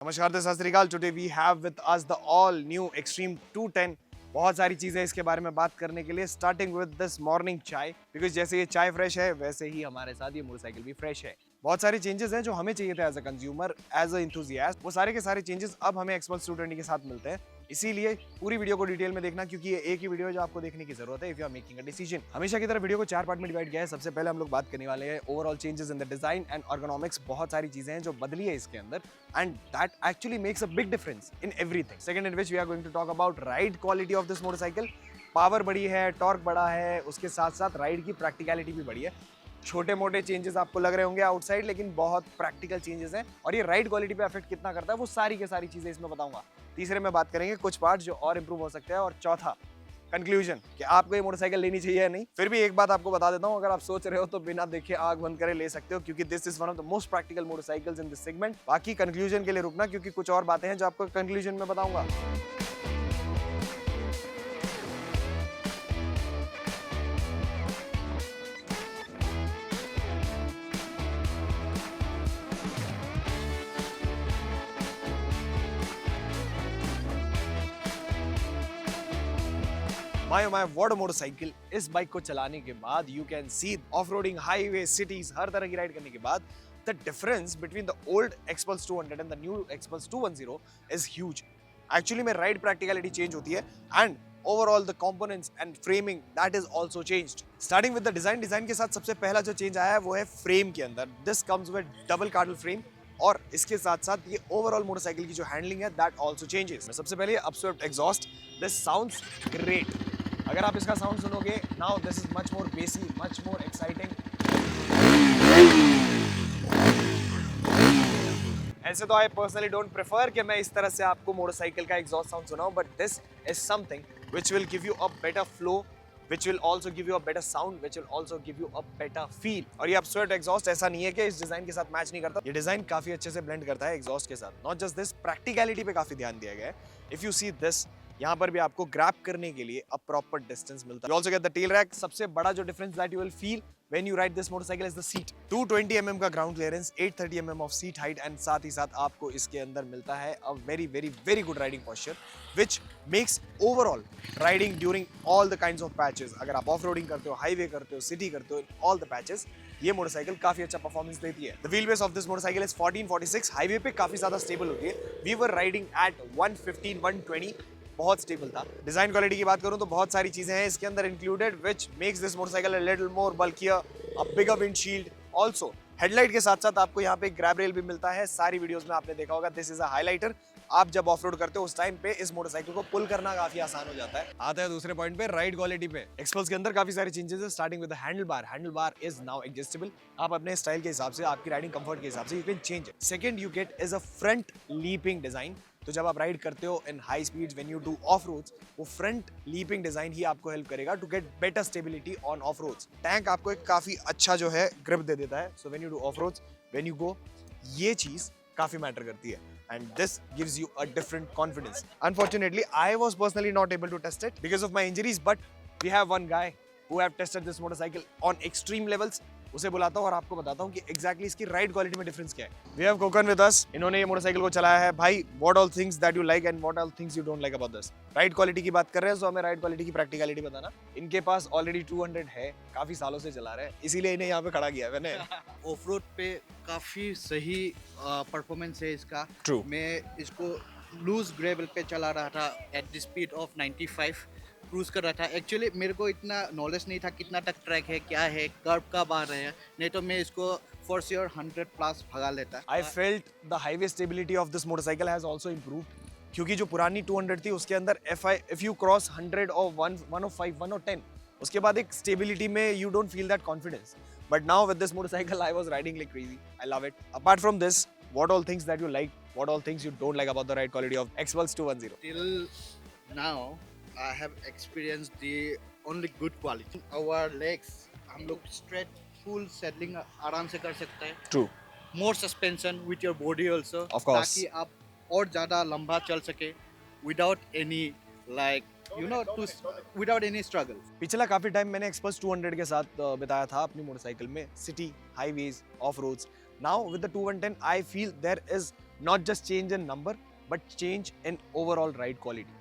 नमस्कार दोस्तों, सत श्री अकाल। Today we have with us the all new extreme 210। बहुत सारी चीजें इसके बारे में बात करने के लिए, स्टार्टिंग विद दिस मॉर्निंग चाय, बिकॉज जैसे ये चाय फ्रेश है वैसे ही हमारे साथ ये मोटरसाइकिल भी फ्रेश है। बहुत सारे चेंजेस हैं जो हमें चाहिए थे as a consumer, as a enthusiast. वो सारे के सारे चेंजेस अब हमें एक्सपल्स 220 के साथ मिलते हैं। इसीलिए पूरी वीडियो को डिटेल में देखना, क्योंकि ये एक ही वीडियो है जो आपको देखने की जरूरत है if you are making a decision. हमेशा की तरह वीडियो को 4 पार्ट में डिवाइड किया है। सबसे पहले हम लोग बात करने वाले हैं overall changes in the design and ergonomics। बहुत सारी चीजें हैं जो बदली है इसके अंदर, and that actually makes a big difference in everything. Second, in which we are going to talk about ride quality of this motorcycle. Power बढ़ी है, टॉर्क बढ़ा है, उसके साथ साथ राइड की प्रैक्टिकलिटी भी बढ़ी है। छोटे मोटे चेंजेस आपको लग रहे होंगे आउटसाइड, लेकिन बहुत प्रैक्टिकल चेंजेस हैं, और ये राइड क्वालिटी पे अफेक्ट कितना करता है वो सारी की सारी चीजें इसमें बताऊंगा। तीसरे में बात करेंगे कुछ पार्ट जो और इंप्रूव हो सकते हैं, और चौथा कंक्लूजन कि आपको ये मोटरसाइकिल लेनी चाहिए या नहीं। फिर भी एक बात आपको बता देता हूँ, अगर आप सोच रहे हो तो बिना देखे आग बंद करे ले सकते हो, क्योंकि this is one of the most practical motorcycles in this segment. बाकी कंक्लूजन के लिए रुकना, क्योंकि कुछ और बातें हैं जो आपको कंक्लूजन में बताऊंगा। My what a motorcycle. इस बाइक को चलाने के बाद you can see off roading, highway, cities, हर तरह की राइड करने के बाद the difference between the old Xpulse 200 and the new Xpulse 210 is huge. Actually में राइड प्रैक्टिकलिटी चेंज होती है, and overall the components and framing that is also changed. Starting with the design के साथ सबसे पहला जो चेंज आया है वो है फ्रेम के अंदर। This comes with double cradle frame, और इसके साथ साथ ये ओवरऑल मोटरसाइकिल की जो हैंडलिंग है दैट आल्सो चेंजेस। सबसे पहले upswept exhaust, this sounds great. अगर आप इसका साउंड सुनोगे now, this is much more बेसी, मच मोर एक्साइटिंग। ऐसे तो आई पर्सनली डोंट प्रेफर कि मैं इस तरह से आपको मोटरसाइकिल का एग्जॉस्ट साउंड सुनाऊं, but this is something which will give you a better flow, which will also give you a better sound, which will also give you a better feel। और ये अपस्वेप्ट एग्जॉस्ट ऐसा नहीं है कि इस design के साथ मैच नहीं करता, ये डिजाइन काफी अच्छे से ब्लेंड करता है एग्जॉस्ट के साथ। नॉट जस्ट दिस, प्रैक्टिकलिटी पे काफी ध्यान दिया गया है। इफ यू सी दिस, यहाँ पर भी आपको ग्रैब करने के लिए अ प्रॉपर डिस्टेंस मिलता है। You also get the tail rack। सबसे बड़ा जो difference that you will feel when you ride this motorcycle is the seat। 220 mm का ground clearance, 830 mm of seat height, and साथ ही साथ आपको इसके अंदर मिलता है a very very very good riding posture, which makes overall riding during all the kinds of patches। अगर आप ऑफ रोडिंग करते हो, हाईवे करते हो, सिटी करते हो, ऑल द पैचेस, ये मोटरसाइकिल काफी अच्छा परफॉर्मेंस देती है। The wheel base of this motorcycle is 1446। Highway पे काफी ज्यादा स्टेबल होती है। वी वर राइडिंग एट 115 120, बहुत स्टेबल था। डिजाइन क्वालिटी की बात करूं तो बहुत सारी चीजें हैं इसके अंदर included, which makes this motorcycle a little more bulkier, a bigger windshield. Also headlight के साथ साथ आपको यहाँ पे ग्रैब रेल भी मिलता है। सारी वीडियोस में आपने देखा होगा, दिस इज अ हाइलाइटर। आप जब ऑफ रोड करते हो उस टाइम पे इस मोटरसाइकिल को पुल करना काफी आसान हो जाता है। आता है दूसरे पॉइंट पे, राइड क्वालिटी पे। एक्सपल्स के अंदर काफी सारे चेंजेस है, starting with the handle bar. Handle bar is now adjustable. आप अपने स्टाइल के हिसाब से, आपकी राइडिंग कंफर्ट के हिसाब से you can change it. Second you get is a front leaping design. तो जब आप राइड करते हो in high speeds, when you do off roads, वो फ्रंट लीपिंग डिजाइन ही आपको हेल्प करेगा to get better stability on off roads. Tank आपको एक काफी अच्छा जो है ग्रिप दे देता है, so when you do off roads, when you go, ये चीज काफी मैटर करती है, and this gives you a different confidence। Unfortunately, I was personally not able to test it because of my injuries, but we have one guy who have tested this motorcycle on extreme levels। उसे बुलाता हूँ और आपको बताता हूँ कि exactly इसकी ride quality में डिफरेंस क्या है। We have Kokan with us। इन्होंने ये मोटरसाइकिल को चलाया है। भाई, what all things that you like and what all things you don't like about this? Ride quality की बात कर रहे हैं, तो हमें राइड क्वालिटी की प्रैक्टिकलिटी बताना। इनके पास ऑलरेडी 200 है, काफी सालों से चला रहे हैं, इसीलिए इन्हें यहाँ पे खड़ा किया है मैंने। ऑफ रोड पे काफ़ी सही परफॉर्मेंस है इसका। True। मैं इसको लूज ग्रेवल पे चला रहा था at the speed of 95 cruise कर रहा था। एक्चुअली मेरे को इतना नॉलेज नहीं था कितना तक ट्रैक है, क्या है, कर्व कब आ रहे हैं, नहीं तो मैं इसको फॉर श्योर 100 प्लस भगा लेता। I felt the highway stability of this motorcycle has also improved, क्योंकि जो पुरानी 200 थी उसके अंदर if you cross 100 or 105 110, उसके बाद एक स्टेबिलिटी में you don't feel that confidence, but now with this motorcycle I was riding like crazy। I love it। Apart from this, what all things that you like, what all things you don't like about the ride quality of Xpulse 210? Till now I have experienced the only good quality। our legs हम लोग straight full settling आराम से कर सकते हैं। True। more suspension with your body also, Of course। ताकि आप और ज़्यादा लंबा चल सके without any like without any struggle। पिछला काफी टाइम मैंने Xpulse 200 के साथ बिताया था अपनी मोटरसाइकिल में, city, highways, off roads. Now with the 210 I feel there is not just change in number but change in overall ride quality.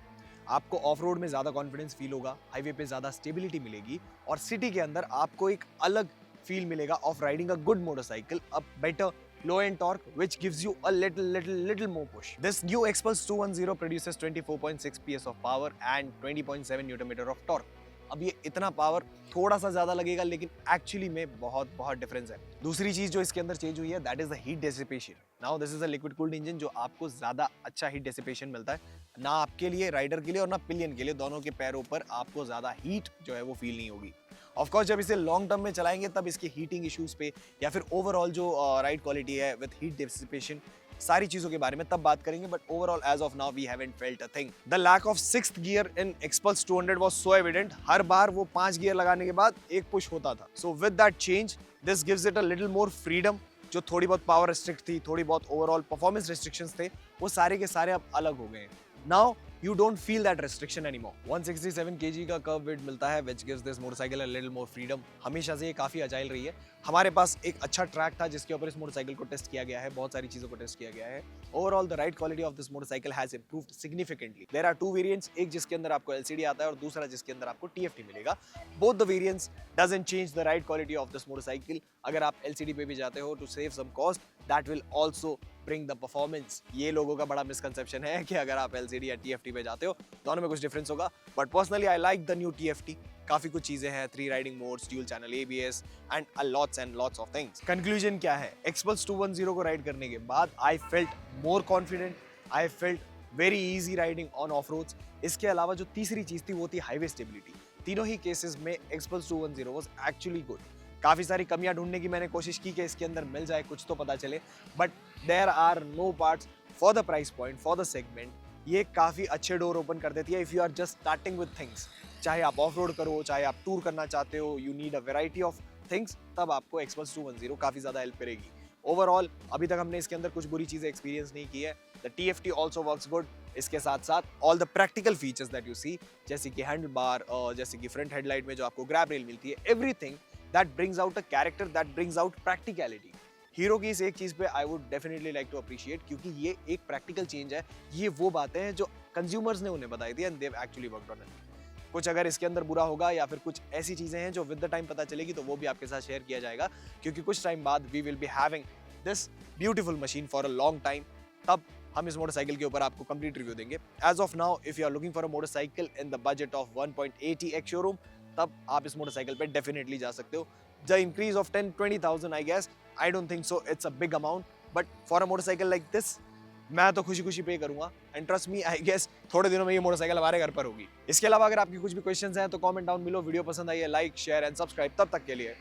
आपको ऑफ रोड में ज़्यादा कॉन्फिडेंस फील होगा, हाईवे पे ज़्यादा स्टेबिलिटी मिलेगी और सिटी के अंदर आपको एक अलग फील मिलेगा of riding a good motorcycle, a better low end torque which gives you a little more push. This new Xpulse 210 produces 24.6 PS of power and 20.7 Nm of torque. अब ये इतना पावर थोड़ा सा ज्यादा लगेगा लेकिन एक्चुअली में बहुत बहुत डिफरेंस है। दूसरी चीज जो इसके अंदर चेंज हुई है that is the heat dissipation. Now this is a liquid cooled engine जो आपको ज्यादा अच्छा हीट डेसिपेशन मिलता है, ना आपके लिए राइडर के लिए और ना पिलियन के लिए, दोनों के पैरों पर आपको ज्यादा हीट जो है वो फील नहीं होगी। ऑफ कोर्स जब इसे लॉन्ग टर्म में चलाएंगे तब इसके हीटिंग इश्यूज पे या फिर ओवरऑल जो राइड क्वालिटी है विद हीट डेसिपेशन, सारी चीजों के बारे में तब बात करेंगे, but overall as of now we haven't felt a thing. The lack of 6th gear in Xpulse 200 was so evident. हर बार वो 5 गियर लगाने के बाद एक पुश होता था। So with that change this gives it a little more freedom. जो थोड़ी बहुत पावर रिस्ट्रिक्ट थी, थोड़ी बहुत ओवरऑल परफॉर्मेंस रिस्ट्रिक्शंस थे, वो सारे के सारे अब अलग हो गए हैं। Now you don't feel that restriction anymore. 167 kg का कर्व वेट मिलता है which gives this motorcycle a little more freedom. हमेशा से ये काफ़ी अजाइल रही है। हमारे पास एक अच्छा ट्रैक था जिसके ऊपर इस मोटरसाइकिल को टेस्ट किया गया है, बहुत सारी चीज़ों को टेस्ट किया गया है। Overall the ride quality of this motorcycle has improved significantly. There are 2 variants, एक जिसके अंदर आपको LCD आता है और दूसरा जिसके अंदर आपको TFT मिलेगा। Both the variants doesn't change the ride quality of this motorcycle. अगर आप LCD पे भी जाते हो to save some cost, that will also bring the performance. ये लोगों का बड़ा मिसकंसेप्शन है कि अगर आप LCD या TFT पे जाते हो दोनों में कुछ डिफरेंस होगा, but personally I like the new TFT। काफी कुछ चीजें हैं, 3 riding modes, dual channel ABS and lots of things. Conclusion क्या है? Xpulse 210 को राइड करने के बाद I felt more confident, I felt very easy riding on off roads. इसके अलावा जो तीसरी चीज थी वो थी हाईवे स्टेबिलिटी। तीनों ही केसेस में Xpulse 210 वाज एक्चुअली गुड। काफ़ी सारी कमियां ढूंढने की मैंने कोशिश की कि इसके अंदर मिल जाए कुछ तो पता चले, but there are no parts for the price point, for the segment. ये काफ़ी अच्छे डोर ओपन कर देती है if you are just starting with things. चाहे आप ऑफ रोड करो, चाहे आप टूर करना चाहते हो, you need a variety of things, तब आपको Xpulse 210 काफ़ी ज़्यादा हेल्प करेगी। ओवरऑल अभी तक हमने इसके अंदर कुछ बुरी चीज़ें एक्सपीरियंस नहीं की है। The TFT also works good. इसके साथ साथ all the practical features that you see, जैसे कि हैंडल बार, जैसे कि फ्रंट हेडलाइट में जो आपको ग्रैब रेल मिलती है, everything that brings out a character, that brings out practicality. Hero की इस एक चीज पे I would definitely like to appreciate, क्योंकि ये एक प्रैक्टिकल चेंज है। ये वो बातें हैं जो कंज्यूमर्स ने उन्हें बताई थी and they have actually worked on it. कुछ अगर इसके अंदर बुरा होगा या फिर कुछ ऐसी चीजें हैं जो विद द टाइम पता चलेगी तो वो भी आपके साथ शेयर किया जाएगा, क्योंकि कुछ टाइम बाद we will be having this beautiful machine for a long time. तब हम इस मोटरसाइकिल के ऊपर आपको कंप्लीट रिव्यू देंगे। As of now if you are looking for a motorcycle in the budget of 1.80 ex showroom, तब आप इस मोटरसाइकिल पे डेफिनेटली जा सकते हो। The increase of 10-20,000, I guess, I don't think so it's a big amount, but for a motorcycle like this, मैं तो खुशी खुशी पे करूंगा and trust me, I guess थोड़े दिनों में ये मोटरसाइकिल हमारे घर पर होगी। इसके अलावा अगर आपके कुछ भी क्वेश्चंस हैं तो कमेंट डाउन बिलो। वीडियो पसंद आई है लाइक शेयर एंड सब्सक्राइब। तब तक के लिए